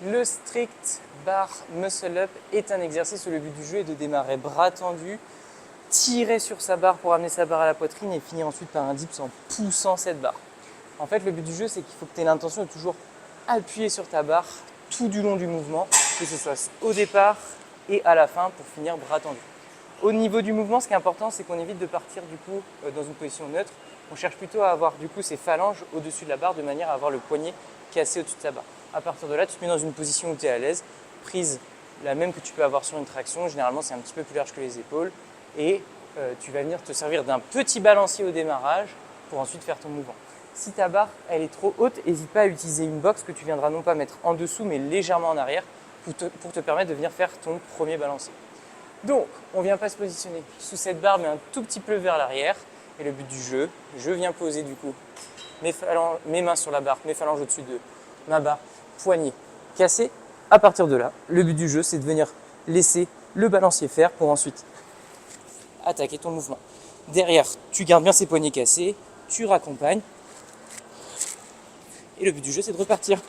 Le strict bar muscle up est un exercice où le but du jeu est de démarrer bras tendus, tirer sur sa barre pour amener sa barre à la poitrine et finir ensuite par un dips en poussant cette barre. En fait, le but du jeu, c'est qu'il faut que tu aies l'intention de toujours appuyer sur ta barre tout du long du mouvement, que ce soit au départ et à la fin pour finir bras tendus. Au niveau du mouvement, ce qui est important, c'est qu'on évite de partir du coup dans une position neutre. On cherche plutôt à avoir du coup ses phalanges au-dessus de la barre de manière à avoir le poignet cassé au-dessus de sa barre. À partir de là, tu te mets dans une position où tu es à l'aise, prise la même que tu peux avoir sur une traction. Généralement, c'est un petit peu plus large que les épaules. Et tu vas venir te servir d'un petit balancier au démarrage pour ensuite faire ton mouvement. Si ta barre elle est trop haute, n'hésite pas à utiliser une box que tu viendras non pas mettre en dessous mais légèrement en arrière pour te permettre de venir faire ton premier balancier. Donc, on ne vient pas se positionner sous cette barre mais un tout petit peu vers l'arrière. Et le but du jeu, je viens poser du coup mes mains sur la barre, mes phalanges au-dessus de ma barre, poignet cassé. À partir de là, le but du jeu, c'est de venir laisser le balancier faire pour ensuite attaquer ton mouvement. Derrière, tu gardes bien ces poignets cassés, tu raccompagnes. Et le but du jeu, c'est de repartir.